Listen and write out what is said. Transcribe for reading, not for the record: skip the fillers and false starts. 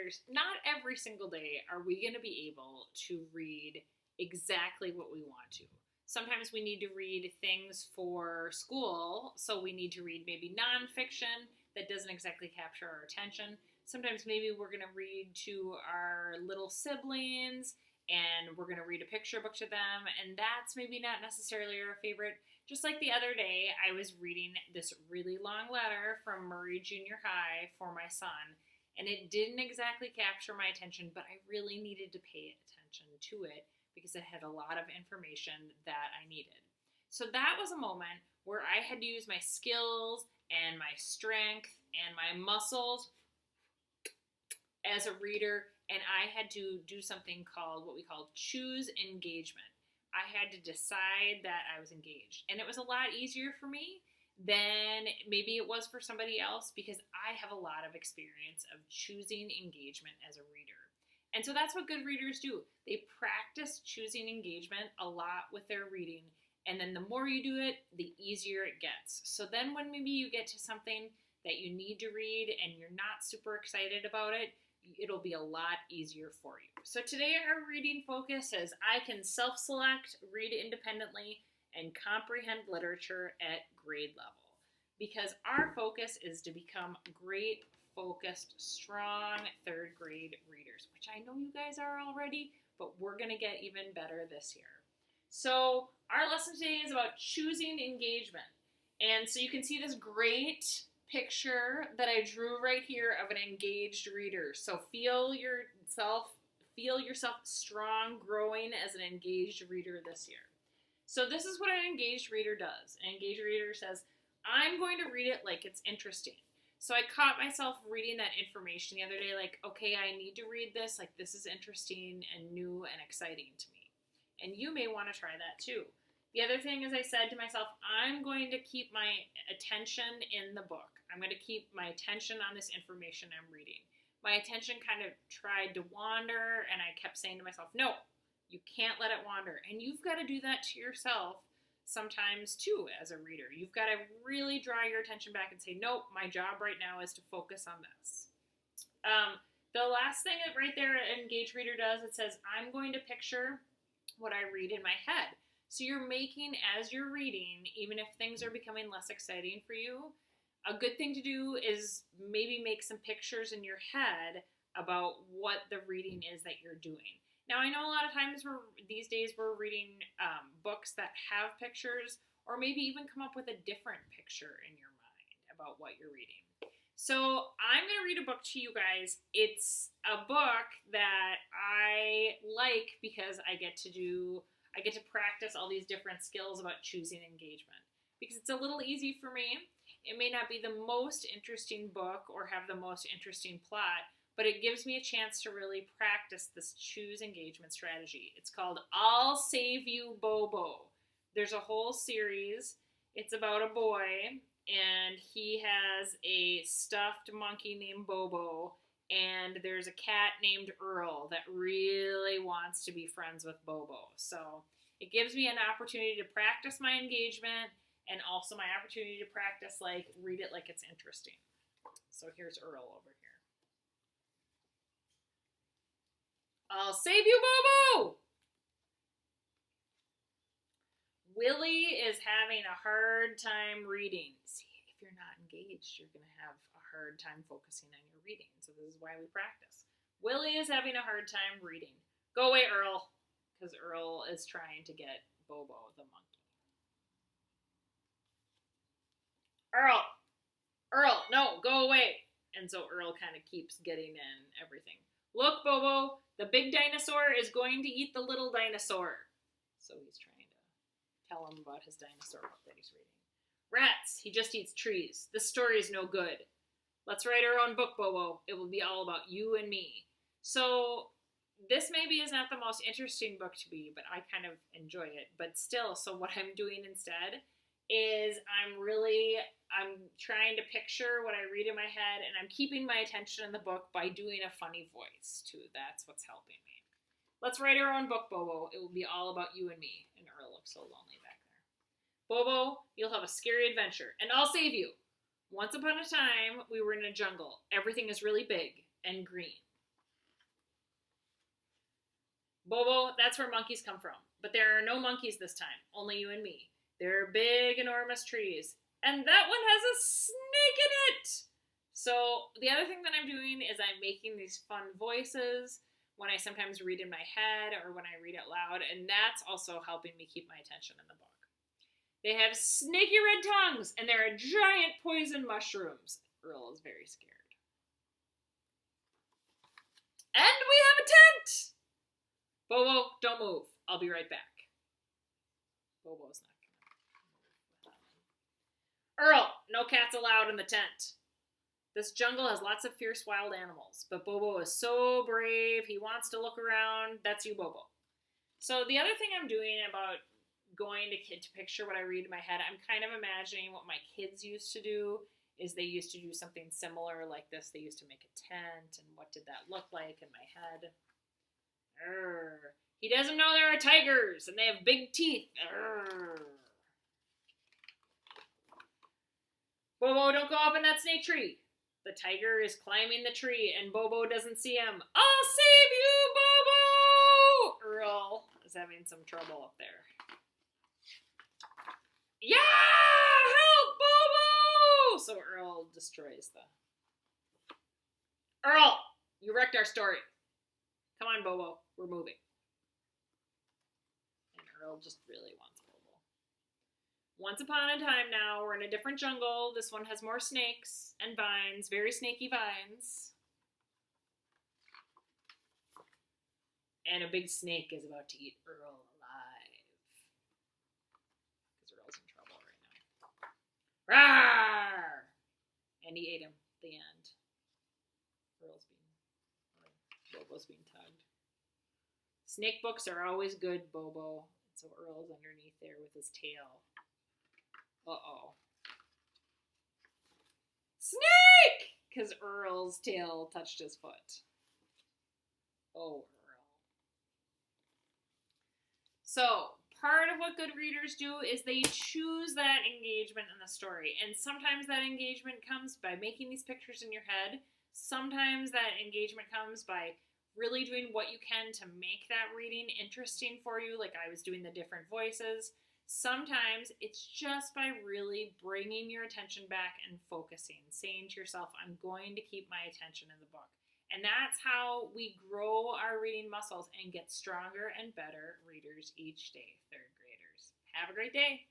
readers, not every single day are we going to be able to read exactly what we want to. Sometimes we need to read things for school, so we need to read maybe nonfiction that doesn't exactly capture our attention. Sometimes maybe we're going to read to our little siblings and we're going to read a picture book to them, and that's maybe not necessarily our favorite. Just like the other day, I was reading this really long letter from Murray Junior High for my son, and it didn't exactly capture my attention, but I really needed to pay attention to it because it had a lot of information that I needed. So that was a moment where I had to use my skills and my strength and my muscles as a reader, and I had to do something called what we call choose engagement. I had to decide that I was engaged, and it was a lot easier for me than maybe it was for somebody else because I have a lot of experience of choosing engagement as a reader. And so that's what good readers do. They practice choosing engagement a lot with their reading, and then the more you do it, the easier it gets. So then when maybe you get to something that you need to read and you're not super excited about it, it'll be a lot easier for you. So today our reading focus is I can self-select, read independently, and comprehend literature at grade level. Because our focus is to become great, focused, strong third grade readers, which I know you guys are already, but we're going to get even better this year. So our lesson today is about choosing engagement. And so you can see this great picture that I drew right here of an engaged reader. So feel yourself strong, growing as an engaged reader this year. So this is what an engaged reader does. An engaged reader says, I'm going to read it like it's interesting. So I caught myself reading that information the other day, like, okay, I need to read this, like this is interesting and new and exciting to me. And you may want to try that too. The other thing is I said to myself, I'm going to keep my attention in the book. I'm going to keep my attention on this information I'm reading. My attention kind of tried to wander, and I kept saying to myself, no, you can't let it wander. And you've got to do that to yourself sometimes too as a reader. You've got to really draw your attention back and say, nope, my job right now is to focus on this. The last thing that right there an engaged reader does, it says, I'm going to picture what I read in my head. So you're making, as you're reading, even if things are becoming less exciting for you, a good thing to do is maybe make some pictures in your head about what the reading is that you're doing. Now, I know a lot of times these days we're reading books that have pictures, or maybe even come up with a different picture in your mind about what you're reading. So I'm going to read a book to you guys. It's a book that I like because I get to practice all these different skills about choosing engagement. Because it's a little easy for me. It may not be the most interesting book or have the most interesting plot, but it gives me a chance to really practice this choose engagement strategy. It's called I'll Save You, Bobo. There's a whole series. It's about a boy, and he has a stuffed monkey named Bobo, and there's a cat named Earl that really wants to be friends with Bobo. So it gives me an opportunity to practice my engagement and also my opportunity to practice, read it like it's interesting. So here's Earl over here. I'll save you, Bobo! Willie is having a hard time reading. See, if you're not engaged, you're going to have a hard time focusing on your reading. So this is why we practice. Willie is having a hard time reading. Go away, Earl, because Earl is trying to get Bobo, the monkey. Earl, no, go away. And so Earl kind of keeps getting in everything. Look, Bobo, the big dinosaur is going to eat the little dinosaur. So he's trying to tell him about his dinosaur book that he's reading. Rats, he just eats trees. This story is no good. Let's write our own book, Bobo. It will be all about you and me. So this maybe is not the most interesting book to me, but I kind of enjoy it. But still, so what I'm doing instead is I'm trying to picture what I read in my head, and I'm keeping my attention in the book by doing a funny voice, too. That's what's helping me. Let's write our own book, Bobo. It will be all about you and me. And Earl looks so lonely back there. Bobo, you'll have a scary adventure, and I'll save you. Once upon a time, we were in a jungle. Everything is really big and green. Bobo, that's where monkeys come from. But there are no monkeys this time, only you and me. There are big, enormous trees. And that one has a snake in it! So the other thing that I'm doing is I'm making these fun voices when I sometimes read in my head or when I read out loud, and that's also helping me keep my attention in the book. They have snaky red tongues, and there are giant poison mushrooms. Earl is very scared. And we have a tent! Bobo, don't move. I'll be right back. Bobo's not gonna move. Earl, no cats allowed in the tent. This jungle has lots of fierce wild animals, but Bobo is so brave, he wants to look around. That's you, Bobo. So the other thing I'm doing about going to picture what I read in my head, I'm kind of imagining what my kids used to do, is they used to do something similar like this. They used to make a tent, and what did that look like in my head? He doesn't know there are tigers, and they have big teeth. Bobo, don't go up in that snake tree. The tiger is climbing the tree, and Bobo doesn't see him. I'll save you, Bobo! Earl is having some trouble up there. Yeah! Help, Bobo! So Earl destroys the... Earl! You wrecked our story. Come on, Bobo. We're moving. And Earl just really wants Bobo. Once upon a time now, we're in a different jungle. This one has more snakes and vines, very snaky vines. And a big snake is about to eat Earl alive. Because Earl's in trouble right now. Rawr! And he ate him at the end. Bobo's being tugged. Snake books are always good, Bobo. So Earl's underneath there with his tail. Uh-oh. Snake! Because Earl's tail touched his foot. Oh, Earl. So, part of what good readers do is they choose that engagement in the story. And sometimes that engagement comes by making these pictures in your head. Sometimes that engagement comes by really doing what you can to make that reading interesting for you, like I was doing the different voices. Sometimes it's just by really bringing your attention back and focusing, saying to yourself, I'm going to keep my attention in the book. And that's how we grow our reading muscles and get stronger and better readers each day, third graders. Have a great day.